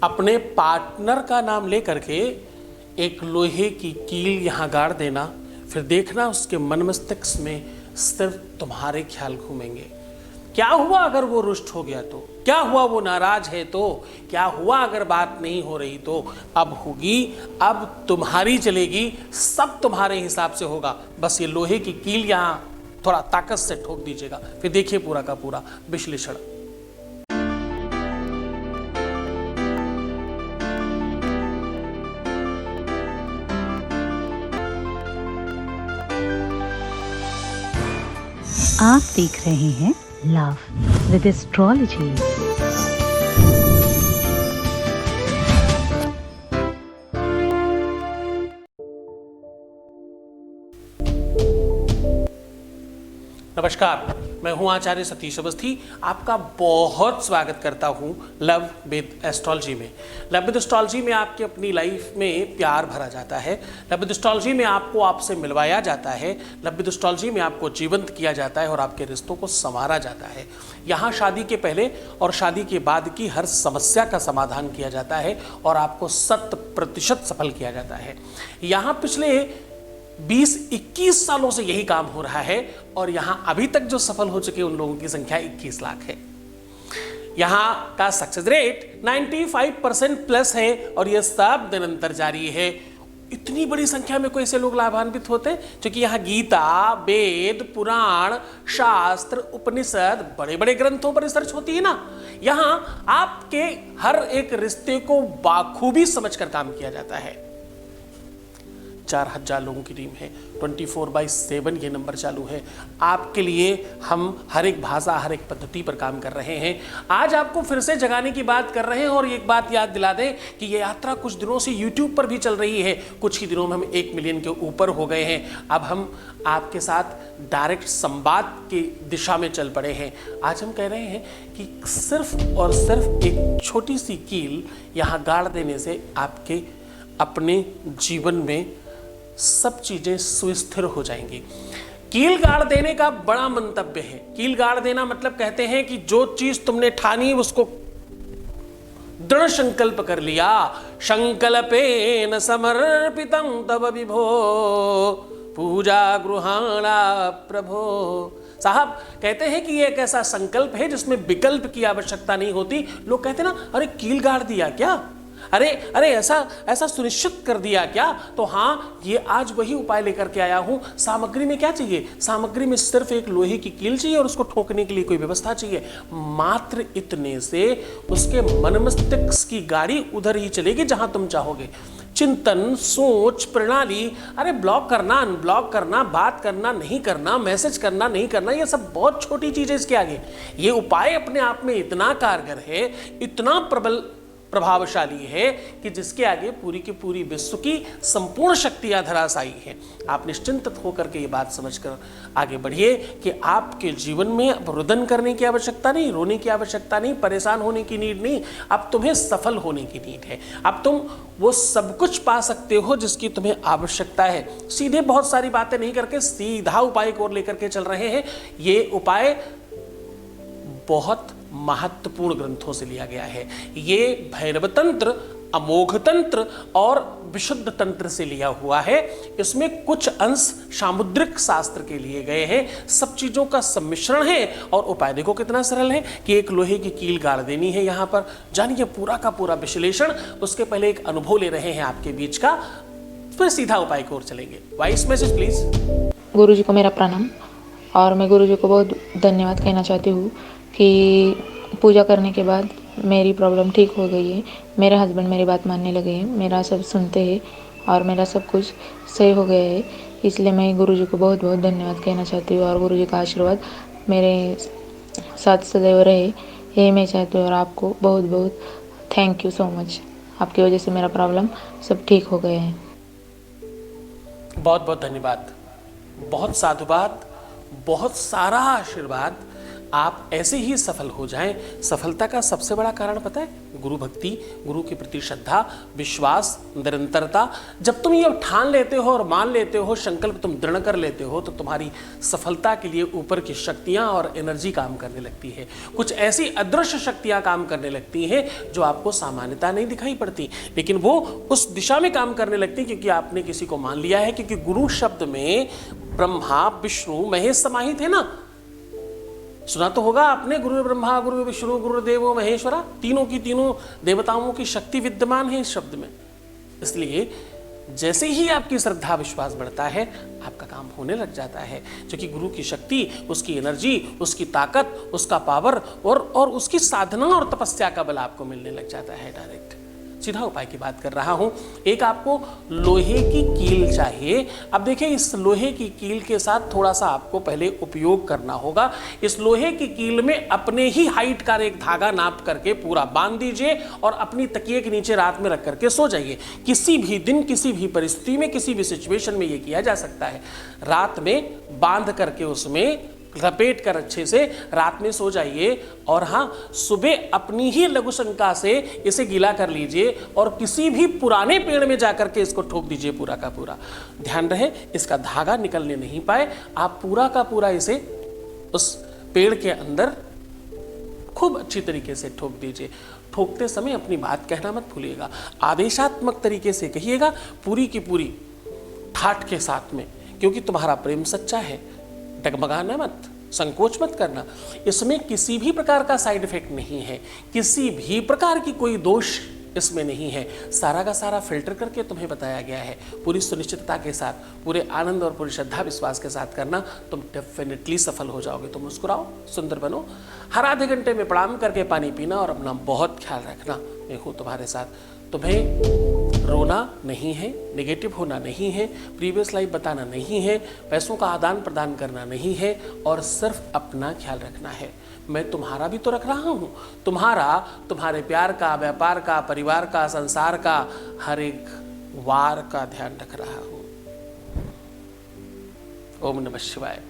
अपने पार्टनर का नाम लेकर के एक लोहे की कील यहाँ गाड़ देना, फिर देखना उसके मन मस्तिष्क में सिर्फ तुम्हारे ख्याल घूमेंगे। क्या हुआ अगर वो रुष्ट हो गया तो? क्या हुआ वो नाराज है तो? क्या हुआ अगर बात नहीं हो रही तो? अब होगी, अब तुम्हारी चलेगी, सब तुम्हारे हिसाब से होगा। बस ये लोहे की कील यहाँ थोड़ा ताकत से ठोक दीजिएगा, फिर देखिए पूरा का पूरा विश्लेषण। आप देख रहे हैं लव विद एस्ट्रोलॉजी। नमस्कार, मैं हूं आचार्य सतीश अवस्थी। आपका बहुत स्वागत करता हूं लव विद एस्ट्रोलॉजी में। लव विद एस्ट्रोलॉजी में आपके अपनी लाइफ में प्यार भरा जाता है। लव विद एस्ट्रोलॉजी में आपको आपसे मिलवाया जाता है। लव विद एस्ट्रोलॉजी में आपको जीवंत किया जाता है और आपके रिश्तों को संवारा जाता है। यहाँ शादी के पहले और शादी के बाद की हर समस्या का समाधान किया जाता है और आपको 100% सफल किया जाता है। यहाँ पिछले 20-21 सालों से यही काम हो रहा है और यहां अभी तक जो सफल हो चुके उन लोगों की संख्या 21 लाख है। यहां का सक्सेस रेट 95% प्लस है और यह सब निरंतर जारी है। इतनी बड़ी संख्या में कोई ऐसे लोग लाभान्वित होते हैं क्योंकि यहाँ गीता, वेद, पुराण, शास्त्र, उपनिषद, बड़े बड़े ग्रंथों पर रिसर्च होती है ना। यहाँ आपके हर एक रिश्ते को बाखूबी समझकर काम किया जाता है। 4000 लोगों की टीम है, 24/7 ये नंबर चालू है। आपके लिए हम हर एक भाषा, हर एक पद्धति पर काम कर रहे हैं। आज आपको फिर से जगाने की बात कर रहे हैं और एक बात याद दिला दें कि ये यात्रा कुछ दिनों से YouTube पर भी चल रही है। कुछ ही दिनों में हम 1 मिलियन के ऊपर हो गए हैं। अब हम आपके साथ डायरेक्ट संवाद की दिशा में चल पड़े हैं। आज हम कह रहे हैं कि सिर्फ और सिर्फ एक छोटी सी कील यहाँ गाड़ देने से आपके अपने जीवन में सब चीजें सुस्थिर हो जाएंगी। कील गाड़ देने का बड़ा मंतव्य है। कील गाड़ देना मतलब कहते हैं कि जो चीज तुमने ठानी उसको दृढ़ संकल्प कर लिया। संकल्पेन समर्पितम तव विभो पूजा गृहाणा प्रभो। साहब कहते हैं कि ये एक ऐसा संकल्प है जिसमें विकल्प की आवश्यकता नहीं होती। लोग कहते हैं ना, अरे कील गाड़ दिया क्या, अरे ऐसा सुनिश्चित कर दिया क्या? तो हाँ, ये आज वही उपाय लेकर के आया हूं। सामग्री में क्या चाहिए? सामग्री में सिर्फ एक लोहे की कील चाहिए और उसको ठोकने के लिए कोई व्यवस्था चाहिए। मात्र इतने से उसके मन मस्तिष्क की गाड़ी उधर ही चलेगी जहां तुम चाहोगे। चिंतन, सोच, प्रणाली, अरे ब्लॉक करना, अनब्लॉक करना, बात करना, नहीं करना, मैसेज करना, नहीं करना, ये सब बहुत छोटी चीजें इसके आगे। ये उपाय अपने आप में इतना कारगर है, इतना प्रभावशाली है कि जिसके आगे पूरी की पूरी विश्व की संपूर्ण शक्तियां धराशायी हैं। आप निश्चिंत होकर के ये बात समझकर आगे बढ़िए कि आपके जीवन में अब रुदन करने की आवश्यकता नहीं, रोने की आवश्यकता नहीं, परेशान होने की नीड नहीं। अब तुम्हें सफल होने की नीड है। अब तुम वो सब कुछ पा सकते हो जिसकी तुम्हें आवश्यकता है। सीधे बहुत सारी बातें नहीं करके सीधा उपाय को लेकर के चल रहे हैं। ये उपाय बहुत महत्वपूर्ण ग्रंथों से लिया गया है। ये भैरव तंत्र, अमोघ तंत्र और विशुद्ध तंत्र से लिया हुआ है। इसमें कुछ अंश सामुद्रिक शास्त्र के लिए गए हैं। सब चीजों का सम्मिश्रण है और उपाय देखो कितना सरल है कि एक लोहे की कील गाड़ देनी है। यहाँ पर जानिए पूरा का पूरा विश्लेषण। उसके पहले एक अनुभव ले रहे हैं आपके बीच का, फिर सीधा उपाय की ओर चलेंगे। Voice message please. गुरु जी को मेरा प्रणाम और मैं गुरु जी को बहुत धन्यवाद कहना चाहती हूँ कि पूजा करने के बाद मेरी प्रॉब्लम ठीक हो गई है। मेरे हस्बैंड मेरी बात मानने लगे हैं, मेरा सब सुनते हैं और मेरा सब कुछ सही हो गया है। इसलिए मैं गुरु जी को बहुत बहुत धन्यवाद कहना चाहती हूँ और गुरु जी का आशीर्वाद मेरे साथ सदैव रहे, यही मैं चाहती हूँ। और आपको बहुत बहुत थैंक यू सो मच। आपकी वजह से मेरा प्रॉब्लम सब ठीक हो गया है। बहुत बहुत धन्यवाद, बहुत साधुवाद, बहुत सारा आशीर्वाद। आप ऐसे ही सफल हो जाएं। सफलता का सबसे बड़ा कारण पता है? गुरु भक्ति, गुरु के प्रति श्रद्धा, विश्वास, निरंतरता। जब तुम ये ठान लेते हो और मान लेते हो, संकल्प तुम दृढ़ कर लेते हो, तो तुम्हारी सफलता के लिए ऊपर की शक्तियां और एनर्जी काम करने लगती है। कुछ ऐसी अदृश्य शक्तियां काम करने लगती हैं जो आपको सामान्यता नहीं दिखाई पड़ती, लेकिन वो उस दिशा में काम करने लगती है क्योंकि आपने किसी को मान लिया है। क्योंकि गुरु शब्द में ब्रह्मा, विष्णु, महेश समाहित है ना। सुना तो होगा आपने, गुरु ब्रह्मा, गुरु विष्णु, गुरुदेवो महेश्वरा, तीनों की तीनों देवताओं की शक्ति विद्यमान है इस शब्द में। इसलिए जैसे ही आपकी श्रद्धा विश्वास बढ़ता है, आपका काम होने लग जाता है। क्योंकि गुरु की शक्ति, उसकी एनर्जी, उसकी ताकत, उसका पावर और उसकी साधना और तपस्या का बल आपको मिलने लग जाता है डायरेक्ट। सीधा उपाय की बात कर रहा हूं। एक आपको लोहे की कील चाहिए। अब देखिए, इस लोहे की कील के साथ थोड़ा सा आपको पहले उपयोग करना होगा। इस लोहे की कील में अपने ही हाइट का एक धागा नाप करके पूरा बांध दीजिए और अपनी तकिए के नीचे रात में रख करके सो जाइए। किसी भी दिन, किसी भी परिस्थिति में, किसी भी सिचुएशन में यह किया जा सकता है। रात में बांध करके उसमें लपेट कर अच्छे से रात में सो जाइए और हाँ, सुबह अपनी ही लघु शंका से इसे गीला कर लीजिए और किसी भी पुराने पेड़ में जाकर के इसको ठोक दीजिए पूरा का पूरा। ध्यान रहे, इसका धागा निकलने नहीं पाए। आप पूरा का पूरा इसे उस पेड़ के अंदर खूब अच्छी तरीके से ठोक दीजिए। ठोकते समय अपनी बात कहना मत भूलिएगा, आदेशात्मक तरीके से कहिएगा, पूरी की पूरी ठाठ के साथ में, क्योंकि तुम्हारा प्रेम सच्चा है। डगमगाना मत, संकोच मत करना। इसमें किसी भी प्रकार का साइड इफेक्ट नहीं है, किसी भी प्रकार की कोई दोष इसमें नहीं है। सारा का सारा फिल्टर करके तुम्हें बताया गया है। पूरी सुनिश्चितता के साथ, पूरे आनंद और पूरी श्रद्धा विश्वास के साथ करना, तुम डेफिनेटली सफल हो जाओगे। तुम मुस्कुराओ, सुंदर बनो, हर आधे घंटे में प्रणाम करके पानी पीना और अपना बहुत ख्याल रखना। मैं हूँ तुम्हारे साथ। तुम्हें रोना नहीं है, नेगेटिव होना नहीं है, प्रीवियस लाइफ बताना नहीं है, पैसों का आदान प्रदान करना नहीं है, और सिर्फ अपना ख्याल रखना है। मैं तुम्हारा भी तो रख रहा हूँ, तुम्हारा, तुम्हारे प्यार का, व्यापार का, परिवार का, संसार का, हर एक वार का ध्यान रख रहा हूँ। ओम नमः शिवाय।